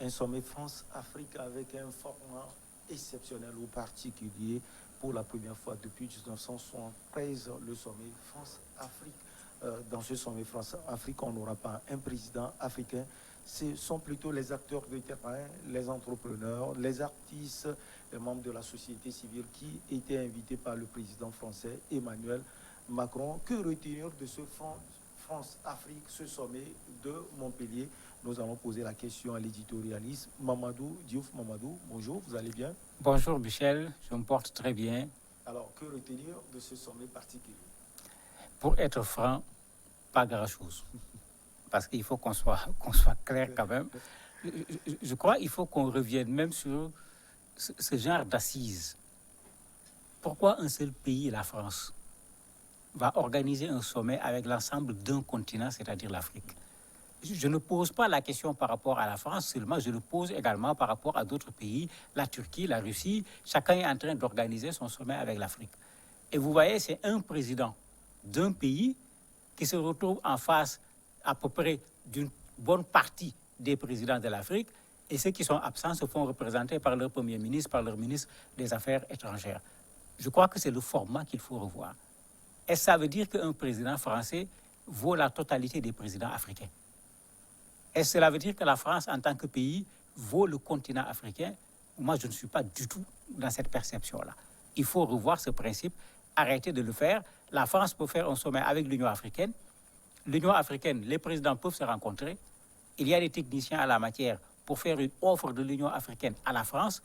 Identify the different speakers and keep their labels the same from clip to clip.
Speaker 1: un sommet France-Afrique avec un format exceptionnel ou particulier pour la première fois depuis 1973, le sommet France-Afrique. Dans ce sommet France-Afrique, on n'aura pas un président africain. Ce sont plutôt les acteurs de terrain, les entrepreneurs, les artistes, les membres de la société civile qui étaient invités par le président français Emmanuel Macron. Que retenir de ce France-Afrique, ce sommet de Montpellier? Nous allons poser la question à l'éditorialiste Mamadou Diouf. Mamadou, bonjour, vous allez bien?
Speaker 2: Bonjour Michel, je me porte très bien.
Speaker 1: Alors, que retenir de ce sommet particulier?
Speaker 2: Pour être franc, pas grand-chose. Parce qu'il faut qu'on soit clair quand même. Je crois qu'il faut qu'on revienne même sur ce genre d'assises. Pourquoi un seul pays, la France, va organiser un sommet avec l'ensemble d'un continent, c'est-à-dire l'Afrique? Je ne pose pas la question par rapport à la France seulement, je le pose également par rapport à d'autres pays, la Turquie, la Russie. Chacun est en train d'organiser son sommet avec l'Afrique. Et vous voyez, c'est un président d'un pays qui se retrouve en face à peu près d'une bonne partie des présidents de l'Afrique, et ceux qui sont absents se font représenter par leur Premier ministre, par leur ministre des Affaires étrangères. Je crois que c'est le format qu'il faut revoir. Est-ce que ça veut dire qu'un président français vaut la totalité des présidents africains? Est-ce que cela veut dire que la France, en tant que pays, vaut le continent africain? Moi, je ne suis pas du tout dans cette perception-là. Il faut revoir ce principe, arrêter de le faire. La France peut faire un sommet avec l'Union africaine. L'Union africaine, les présidents peuvent se rencontrer. Il y a des techniciens à la matière pour faire une offre de l'Union africaine à la France.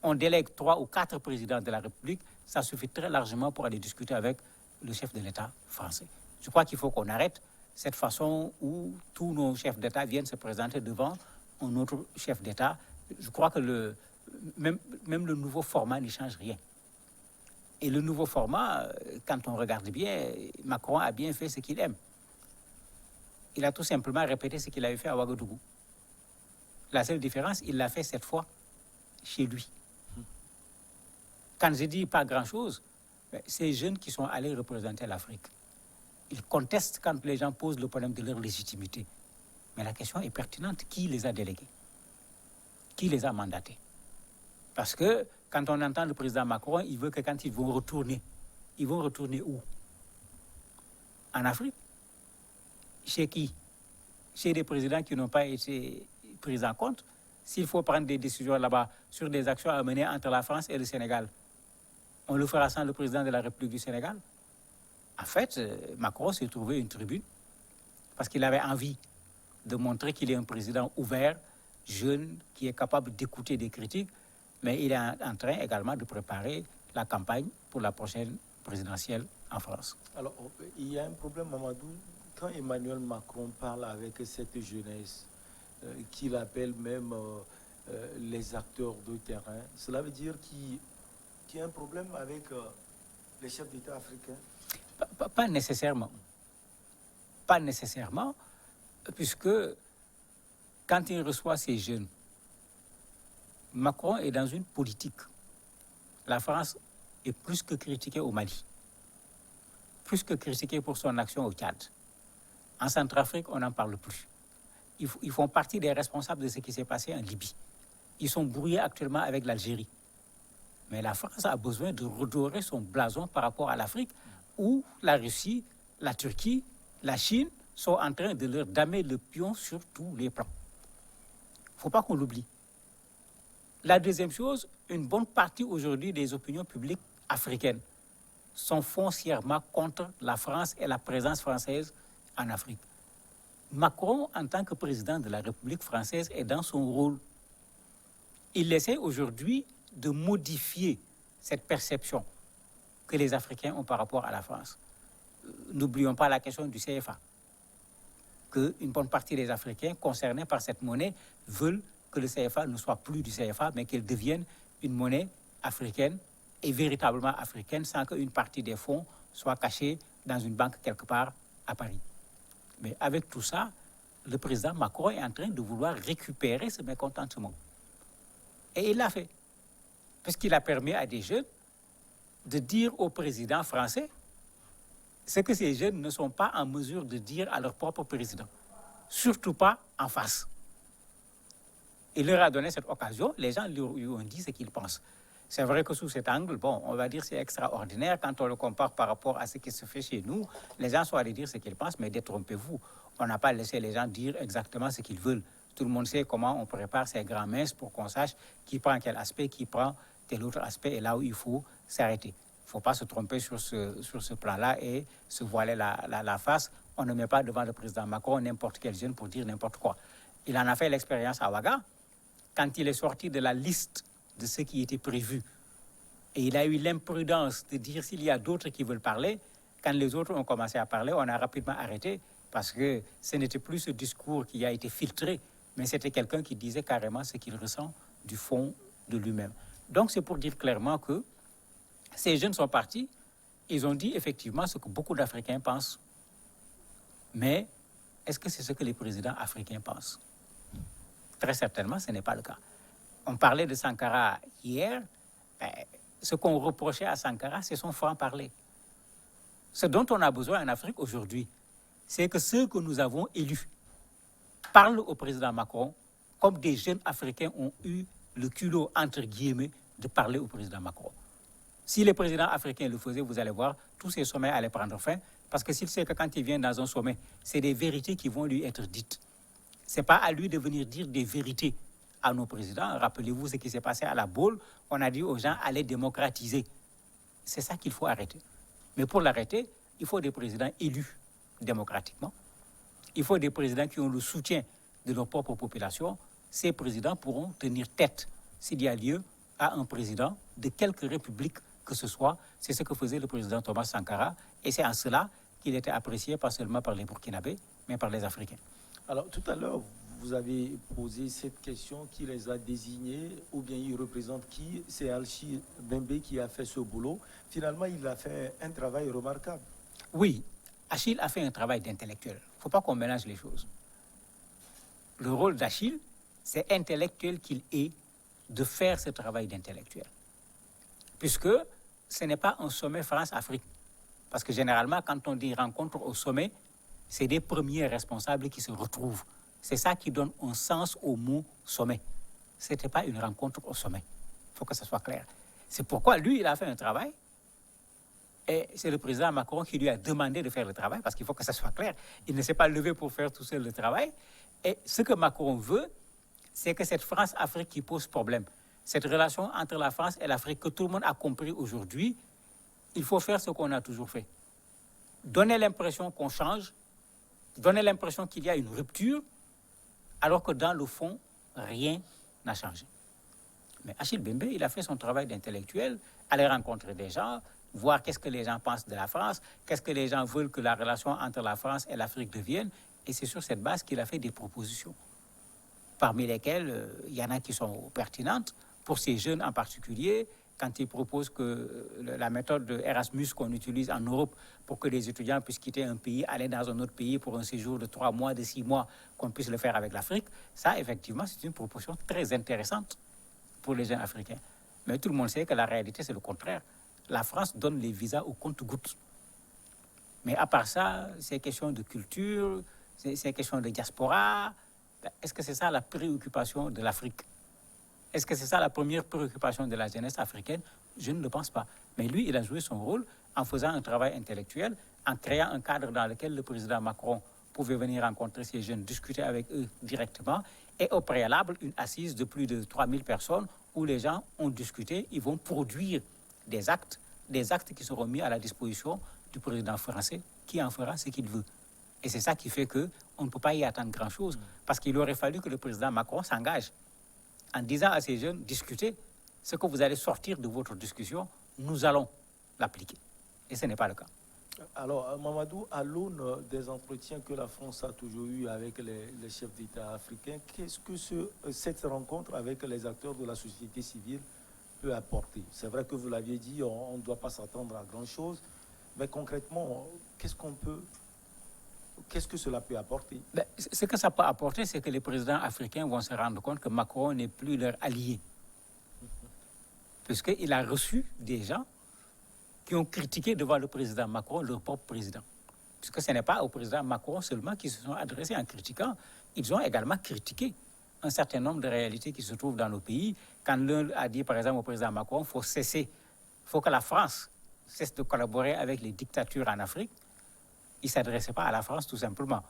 Speaker 2: On délègue 3 ou 4 présidents de la République. Ça suffit très largement pour aller discuter avec le chef de l'État français. Je crois qu'il faut qu'on arrête cette façon où tous nos chefs d'État viennent se présenter devant un autre chef d'État. Je crois que même le nouveau format n'y change rien. Et le nouveau format, quand on regarde bien, Macron a bien fait ce qu'il aime. Il a tout simplement répété ce qu'il avait fait à Ouagadougou. La seule différence, il l'a fait cette fois chez lui. Quand je dis pas grand-chose, ces jeunes qui sont allés représenter l'Afrique, ils contestent quand les gens posent le problème de leur légitimité. Mais la question est pertinente. Qui les a délégués? Qui les a mandatés? Parce que quand on entend le président Macron, il veut que quand ils vont retourner où? En Afrique? Chez qui? Chez des présidents qui n'ont pas été pris en compte. S'il faut prendre des décisions là-bas sur des actions à mener entre la France et le Sénégal, on le fera sans le président de la République du Sénégal. En fait, Macron s'est trouvé une tribune parce qu'il avait envie de montrer qu'il est un président ouvert, jeune, qui est capable d'écouter des critiques, mais il est en train également de préparer la campagne pour la prochaine présidentielle en France.
Speaker 1: Alors, il y a un problème, Mamadou, quand Emmanuel Macron parle avec cette jeunesse, qu'il appelle même les acteurs de terrain, cela veut dire qu'il y a un problème avec les chefs d'État africains?
Speaker 2: Pas nécessairement. Pas nécessairement, puisque quand il reçoit ces jeunes, Macron est dans une politique. La France est plus que critiquée au Mali, plus que critiquée pour son action au Tchad. En Centrafrique, on n'en parle plus. Ils font partie des responsables de ce qui s'est passé en Libye. Ils sont brouillés actuellement avec l'Algérie. Mais la France a besoin de redorer son blason par rapport à l'Afrique, où la Russie, la Turquie, la Chine sont en train de leur damer le pion sur tous les plans. Il ne faut pas qu'on l'oublie. La deuxième chose, une bonne partie aujourd'hui des opinions publiques africaines sont foncièrement contre la France et la présence française en Afrique. Macron, en tant que président de la République française, est dans son rôle. Il essaie aujourd'hui de modifier cette perception que les Africains ont par rapport à la France. N'oublions pas la question du CFA, qu'une bonne partie des Africains concernés par cette monnaie veulent que le CFA ne soit plus du CFA, mais qu'il devienne une monnaie africaine et véritablement africaine, sans qu'une partie des fonds soit cachée dans une banque quelque part à Paris. Mais avec tout ça, le président Macron est en train de vouloir récupérer ce mécontentement. Et il l'a fait, puisqu'il a permis à des jeunes de dire au président français ce que ces jeunes ne sont pas en mesure de dire à leur propre président. Surtout pas en face. Il leur a donné cette occasion, les gens lui ont dit ce qu'ils pensent. C'est vrai que sous cet angle, bon, on va dire c'est extraordinaire quand on le compare par rapport à ce qui se fait chez nous. Les gens sont allés dire ce qu'ils pensent, mais détrompez-vous. On n'a pas laissé les gens dire exactement ce qu'ils veulent. Tout le monde sait comment on prépare ces grands messes pour qu'on sache qui prend quel aspect, qui prend tel autre aspect, et là où il faut s'arrêter. Il ne faut pas se tromper sur ce plan-là et se voiler la face. On ne met pas devant le président Macron n'importe quel jeune pour dire n'importe quoi. Il en a fait l'expérience à Ouaga, quand il est sorti de la liste de ce qui était prévu. Et il a eu l'imprudence de dire s'il y a d'autres qui veulent parler. Quand les autres ont commencé à parler, on a rapidement arrêté parce que ce n'était plus ce discours qui a été filtré, mais c'était quelqu'un qui disait carrément ce qu'il ressent du fond de lui-même. Donc c'est pour dire clairement que ces jeunes sont partis, ils ont dit effectivement ce que beaucoup d'Africains pensent. Mais est-ce que c'est ce que les présidents africains pensent? Très certainement, ce n'est pas le cas. On parlait de Sankara hier. Ce qu'on reprochait à Sankara, c'est son franc-parler. Ce dont on a besoin en Afrique aujourd'hui, c'est que ceux que nous avons élus parlent au président Macron comme des jeunes Africains ont eu le culot, entre guillemets, de parler au président Macron. Si les présidents africains le faisaient, vous allez voir, tous ces sommets allaient prendre fin, parce que s'il sait que quand il vient dans un sommet, c'est des vérités qui vont lui être dites. Ce n'est pas à lui de venir dire des vérités à nos présidents. Rappelez-vous ce qui s'est passé à la Baule. On a dit aux gens, allez démocratiser. C'est ça qu'il faut arrêter. Mais pour l'arrêter, il faut des présidents élus démocratiquement. Il faut des présidents qui ont le soutien de leur propre population. Ces présidents pourront tenir tête, s'il y a lieu, à un président de quelque république que ce soit. C'est ce que faisait le président Thomas Sankara. Et c'est en cela qu'il était apprécié, pas seulement par les Burkinabés, mais par les Africains.
Speaker 1: Alors, tout à l'heure, vous avez posé cette question, qui les a désignés, ou bien ils représentent qui? C'est Achille Mbembe qui a fait ce boulot. Finalement, il a fait un travail remarquable.
Speaker 2: Oui, Achille a fait un travail d'intellectuel. Il ne faut pas qu'on mélange les choses. Le rôle d'Achille, c'est intellectuel qu'il est de faire ce travail d'intellectuel. Puisque ce n'est pas un sommet France-Afrique. Parce que généralement, quand on dit rencontre au sommet, c'est des premiers responsables qui se retrouvent. C'est ça qui donne un sens au mot sommet. Ce n'était pas une rencontre au sommet. Il faut que ce soit clair. C'est pourquoi lui, il a fait un travail. Et c'est le président Macron qui lui a demandé de faire le travail, parce qu'il faut que ça soit clair. Il ne s'est pas levé pour faire tout seul le travail. Et ce que Macron veut, c'est que cette France-Afrique qui pose problème, cette relation entre la France et l'Afrique que tout le monde a compris aujourd'hui, il faut faire ce qu'on a toujours fait. Donner l'impression qu'on change, donner l'impression qu'il y a une rupture, alors que dans le fond, rien n'a changé. Mais Achille Mbembe, il a fait son travail d'intellectuel, aller rencontrer des gens, voir qu'est-ce que les gens pensent de la France, qu'est-ce que les gens veulent que la relation entre la France et l'Afrique devienne, et c'est sur cette base qu'il a fait des propositions, parmi lesquelles il y en a qui sont pertinentes, pour ces jeunes en particulier, quand il propose que la méthode de Erasmus qu'on utilise en Europe pour que les étudiants puissent quitter un pays, aller dans un autre pays pour un séjour de 3 mois, de 6 mois, qu'on puisse le faire avec l'Afrique, ça, effectivement, c'est une proposition très intéressante pour les jeunes africains. Mais tout le monde sait que la réalité, c'est le contraire. La France donne les visas au compte-gouttes. Mais à part ça, c'est question de culture, c'est question de diaspora. Est-ce que c'est ça la préoccupation de l'Afrique? Est-ce que c'est ça la première préoccupation de la jeunesse africaine? Je ne le pense pas. Mais lui, il a joué son rôle en faisant un travail intellectuel, en créant un cadre dans lequel le président Macron pouvait venir rencontrer ces jeunes, discuter avec eux directement, et au préalable, une assise de plus de 3000 personnes où les gens ont discuté, ils vont produire des actes qui seront mis à la disposition du président français, qui en fera ce qu'il veut. Et c'est ça qui fait qu'on ne peut pas y attendre grand-chose, parce qu'il aurait fallu que le président Macron s'engage en disant à ces jeunes, discutez, ce que vous allez sortir de votre discussion, nous allons l'appliquer. Et ce n'est pas le cas.
Speaker 1: Alors, Mamadou, à l'aune des entretiens que la France a toujours eus avec les chefs d'État africains, qu'est-ce que cette rencontre avec les acteurs de la société civile peut apporter? C'est vrai que vous l'aviez dit, on ne doit pas s'attendre à grand-chose, mais concrètement, qu'est-ce que cela peut apporter?
Speaker 2: Ce que ça peut apporter, c'est que les présidents africains vont se rendre compte que Macron n'est plus leur allié. Puisqu'il a reçu des gens qui ont critiqué devant le président Macron leur propre président. Puisque ce n'est pas au président Macron seulement qu'ils se sont adressés en critiquant, ils ont également critiqué un certain nombre de réalités qui se trouvent dans nos pays. Quand l'un a dit, par exemple, au président Macron, il faut que la France cesse de collaborer avec les dictatures en Afrique, il ne s'adressait pas à la France tout simplement.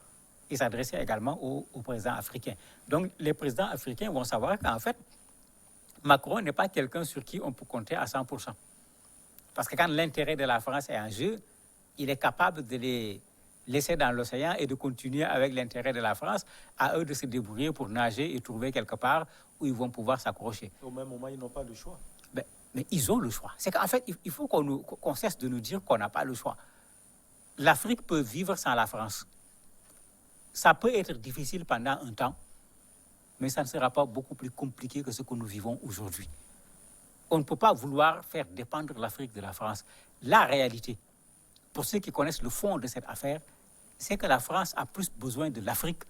Speaker 2: Il s'adressait également aux présidents africains. Donc, les présidents africains vont savoir qu'en fait, Macron n'est pas quelqu'un sur qui on peut compter à 100%. Parce que quand l'intérêt de la France est en jeu, il est capable de les laisser dans l'océan et de continuer avec l'intérêt de la France, à eux de se débrouiller pour nager et trouver quelque part où ils vont pouvoir s'accrocher.
Speaker 1: Au même moment, ils n'ont pas le choix.
Speaker 2: Mais ils ont le choix. C'est qu'en fait, il faut qu'on cesse de nous dire qu'on n'a pas le choix. L'Afrique peut vivre sans la France. Ça peut être difficile pendant un temps, mais ça ne sera pas beaucoup plus compliqué que ce que nous vivons aujourd'hui. On ne peut pas vouloir faire dépendre l'Afrique de la France. La réalité, pour ceux qui connaissent le fond de cette affaire, c'est que la France a plus besoin de l'Afrique,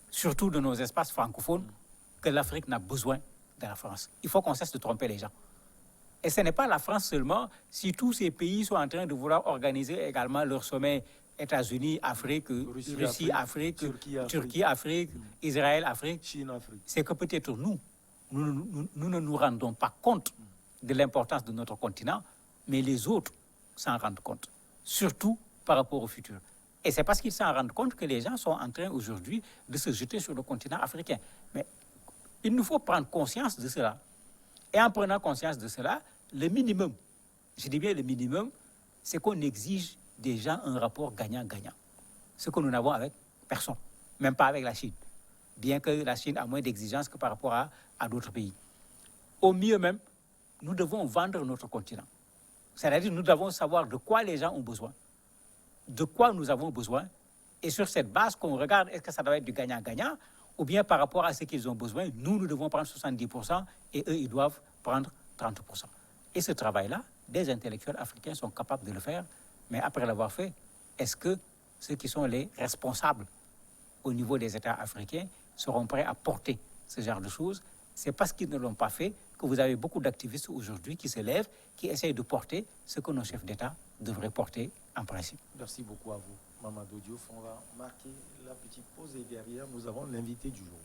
Speaker 2: surtout de nos espaces francophones, que l'Afrique n'a besoin de la France. Il faut qu'on cesse de tromper les gens. Et ce n'est pas la France seulement. Si tous ces pays sont en train de vouloir organiser également leur sommet États-Unis, Afrique, Russie, Afrique, Turquie, Afrique, Israël, Afrique,
Speaker 1: Chine, Afrique,
Speaker 2: c'est que peut-être nous ne nous rendons pas compte de l'importance de notre continent, mais les autres s'en rendent compte, surtout par rapport au futur. Et c'est parce qu'ils s'en rendent compte que les gens sont en train aujourd'hui de se jeter sur le continent africain. Mais il nous faut prendre conscience de cela. Et en prenant conscience de cela, le minimum, je dis bien le minimum, c'est qu'on exige déjà un rapport gagnant-gagnant. Ce que nous n'avons avec personne, même pas avec la Chine. Bien que la Chine a moins d'exigences que par rapport à d'autres pays. Au mieux même, nous devons vendre notre continent. C'est-à-dire nous devons savoir de quoi les gens ont besoin, de quoi nous avons besoin, et sur cette base qu'on regarde, est-ce que ça doit être du gagnant-gagnant, ou bien par rapport à ce qu'ils ont besoin, nous devons prendre 70% et eux, ils doivent prendre 30%. Et ce travail-là, des intellectuels africains sont capables de le faire, mais après l'avoir fait, est-ce que ceux qui sont les responsables au niveau des États africains seront prêts à porter ce genre de choses? C'est parce qu'ils ne l'ont pas fait que vous avez beaucoup d'activistes aujourd'hui qui se lèvent, qui essayent de porter ce que nos chefs d'État devraient porter en principe.
Speaker 1: Merci beaucoup à vous, Mamadou Diouf. On va marquer la petite pause et derrière, nous avons l'invité du jour.